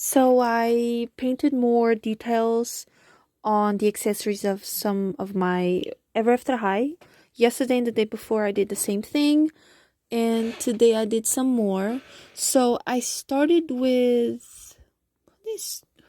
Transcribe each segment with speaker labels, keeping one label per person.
Speaker 1: So I painted more details on the accessories of some of my Ever After High. Yesterday and the day before I did the same thing, and today I did some more. So I started with who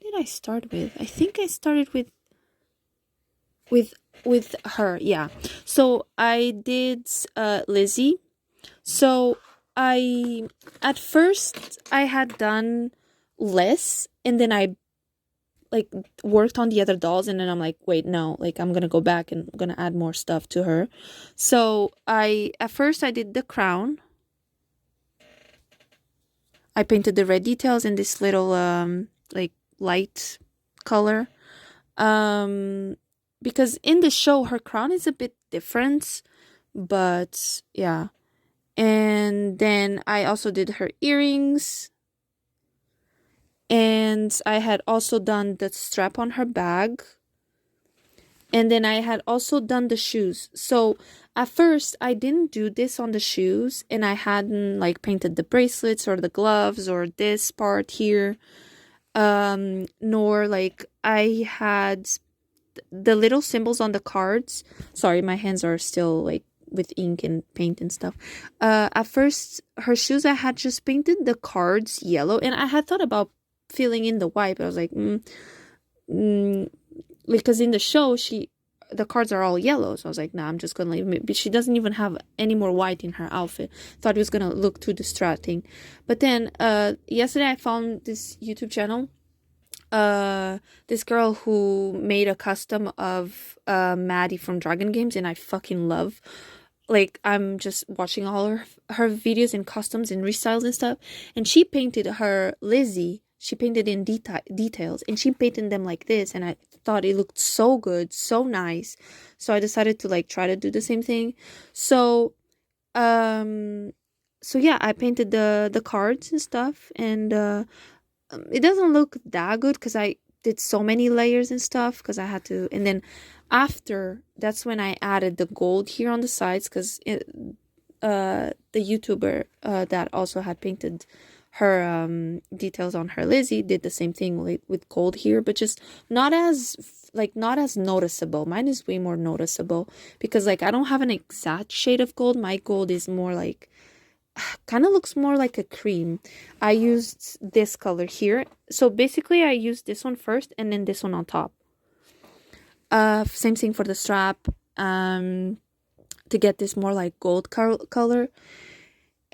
Speaker 1: did I start with? I think I started with with her. Yeah. So I did Lizzie. So I at first I had done less, and then I like worked on the other dolls, and then I'm like, wait, no, like I'm gonna go back and I'm gonna add more stuff to her. So I at first I did the crown. I painted the red details in this little like light color. Um because in the show her crown is a bit different, but yeah. And then I also did her earrings, and I had also done the strap on her bag. And then I had also done the shoes. So at first I didn't do this on the shoes, and I hadn't like painted the bracelets or the gloves or this part here. Nor like I had the little symbols on the cards. Sorry, my hands are still like with ink and paint and stuff. At first her shoes I had just painted the cards yellow, and I had thought about filling in the white, but I was like, mm, because in the show the cards are all yellow, so I was like, nah, I'm just gonna leave it. But she doesn't even have any more white in her outfit. Thought it was gonna look too distracting. But then yesterday I found this YouTube channel, this girl who made a custom of Maddie from Dragon Games, and I fucking love, like, I'm just watching all her videos and customs and restyles and stuff. And she painted her Lizzie. She painted in details, and she painted them like this, and I thought it looked so good, so nice. So I decided to like try to do the same thing. So um so yeah, I painted the cards and stuff, and it doesn't look that good because I did so many layers and stuff, because I had to. And then after, that's when I added the gold here on the sides, because the YouTuber that also had painted her details on her Lizzie did the same thing with gold here, but just not as noticeable. Mine is way more noticeable because like I don't have an exact shade of gold. My gold is more like, kind of looks more like a cream. I used this color here. So basically I used this one first and then this one on top. Same thing for the strap, to get this more like gold color.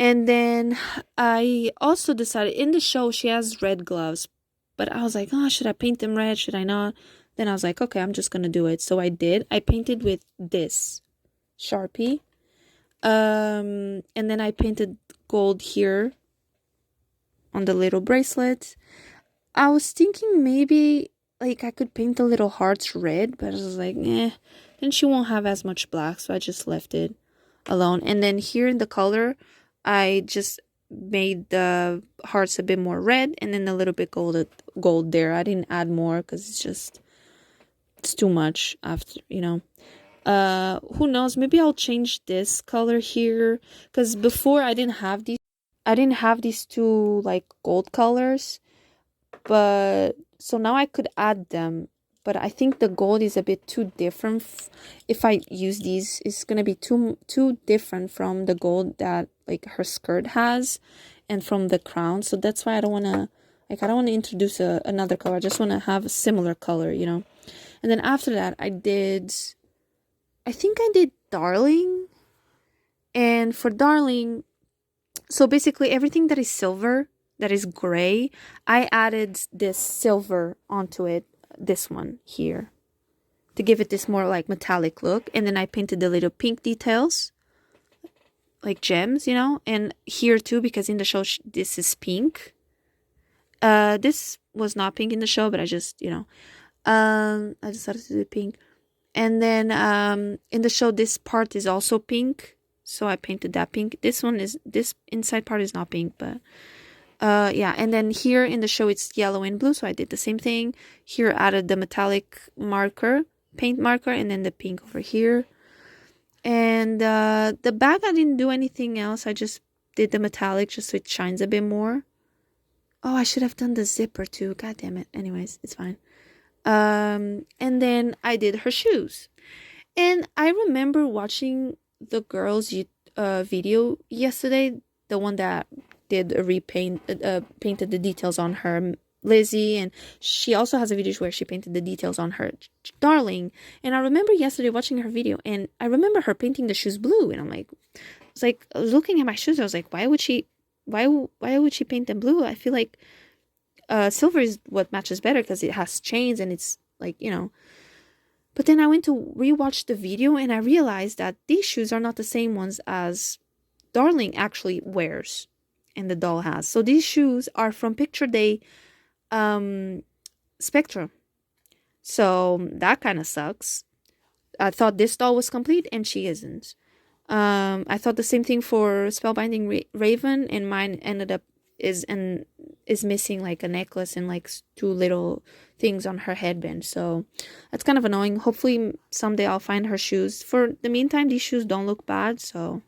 Speaker 1: And then I also decided, in the show she has red gloves, but I was like, oh, should I paint them red? Should I not? Then I was like, okay, I'm just gonna do it. So I did. I painted with this sharpie. And then I painted gold here on the little bracelet. I was thinking maybe like I could paint the little hearts red, but I was like, then she won't have as much black, so I just left it alone. And then here in the color, I just made the hearts a bit more red, and then a little bit gold there. I didn't add more because it's too much after, who knows, maybe I'll change this color here, because before I didn't have these two like gold colors, but so now I could add them. But I think the gold is a bit too different. If I use these, it's gonna be too different from the gold that like her skirt has, and from the crown. So that's why I don't wanna introduce another color. I just wanna have a similar color, And then after that, I think I did Darling. And for Darling, so basically everything that is silver, that is gray, I added this silver onto it, this one here, to give it this more like metallic look. And then I painted the little pink details, like gems, and here too, because in the show this is pink. This was not pink in the show, but I just, I decided to do pink. And then in the show this part is also pink, so I painted that pink. This inside part is not pink, but yeah. And then here in the show it's yellow and blue, so I did the same thing. Here added the metallic paint marker, and then the pink over here. And the bag, I didn't do anything else. I just did the metallic just so it shines a bit more. Oh, I should have done the zipper too. God damn it. Anyways, it's fine. And then I did her shoes. And I remember watching the girl's video yesterday, the one that did a repaint, painted the details on her Lizzie, and she also has a video where she painted the details on her darling. And I remember yesterday watching her video, and I remember her painting the shoes blue, and I was looking at my shoes. I was like, why would she paint them blue? I feel like silver is what matches better because it has chains and it's like, you know. But then I went to rewatch the video and I realized that these shoes are not the same ones as Darling actually wears and the doll has. So these shoes are from Picture Day Spectra. So that kind of sucks. I thought this doll was complete and she isn't. I thought the same thing for Spellbinding Raven, and mine ended up is missing like a necklace and like two little things on her headband. So that's kind of annoying. Hopefully someday I'll find her shoes. For the meantime, these shoes don't look bad. So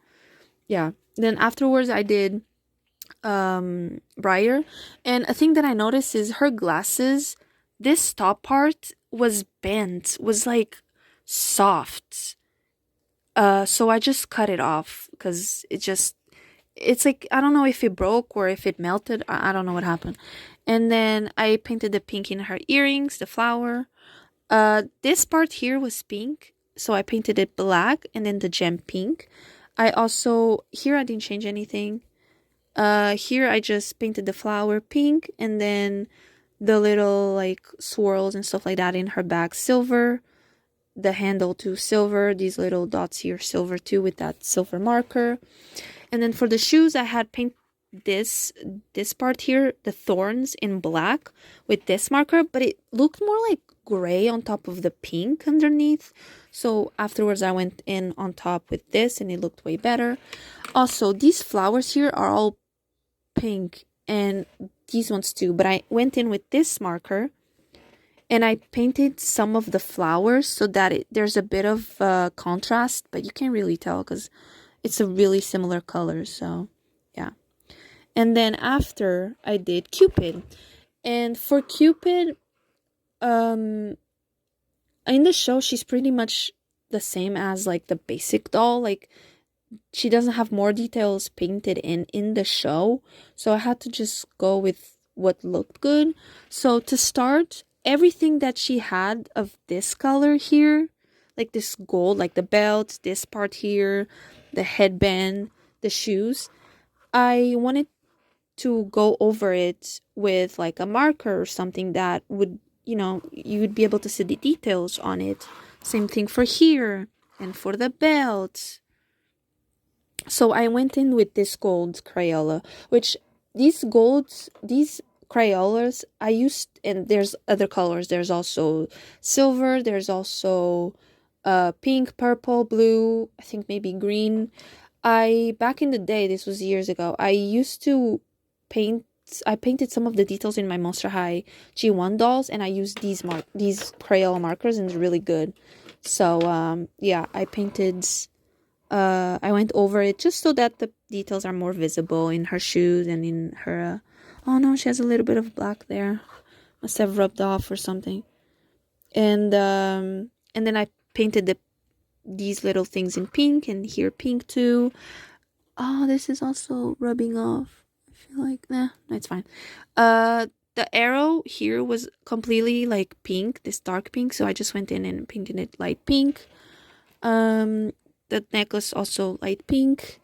Speaker 1: yeah. Then afterwards I did Briar, and a thing that I noticed is her glasses. This top part was bent, was like soft. So I just cut it off because it's like, I don't know if it broke or if it melted. I don't know what happened. And then I painted the pink in her earrings, the flower. This part here was pink, so I painted it black and then the gem pink. Here I didn't change anything. Here I just painted the flower pink and then the little like swirls and stuff like that in her back silver. The handle to silver, these little dots here silver too with that silver marker. And then for the shoes I had paint this part here, the thorns, in black with this marker, but it looked more like gray on top of the pink underneath. So afterwards I went in on top with this and it looked way better. Also, these flowers here are all pink and these ones too, but I went in with this marker and I painted some of the flowers so that there's a bit of contrast, but you can't really tell because it's a really similar color. So, yeah. And then after I did Cupid. And for Cupid, in the show, she's pretty much the same as like the basic doll. Like, she doesn't have more details painted in the show. So I had to just go with what looked good. So to start, everything that she had of this color here, like this gold, like the belt, this part here, the headband, the shoes, I wanted to go over it with like a marker or something that would, you know, you would be able to see the details on it. Same thing for here and for the belt. So I went in with this gold Crayola, which these Crayolas I used, and there's other colors. There's also silver, there's also pink, purple, blue, I think maybe green. Back in the day, this was years ago, I used to painted some of the details in my Monster High G1 dolls, and I used these Crayola markers, and it's really good. So yeah, I went over it just so that the details are more visible in her shoes and in her oh no, she has a little bit of black there, must have rubbed off or something. And then I painted these little things in pink, and here pink too. Oh, this is also rubbing off. I feel like no, it's fine. The arrow here was completely like pink, this dark pink, so I just went in and painted it light pink. The necklace also light pink.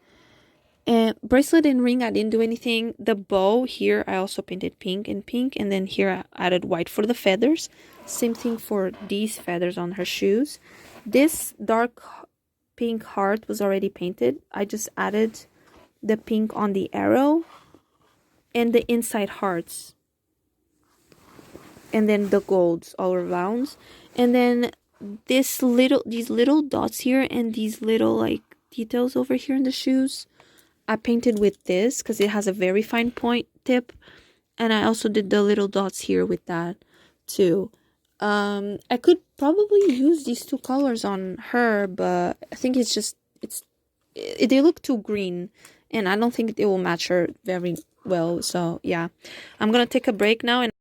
Speaker 1: And bracelet and ring, I didn't do anything. The bow here, I also painted pink, and then here I added white for the feathers. Same thing for these feathers on her shoes. This dark pink heart was already painted. I just added the pink on the arrow and the inside hearts. And then the golds all around. And then these little dots here and these little like details over here in the shoes, I painted with this because it has a very fine point tip. And I also did the little dots here with that too. I could probably use these two colors on her, but I think they look too green, and I don't think they will match her very well. So yeah, I'm gonna take a break now and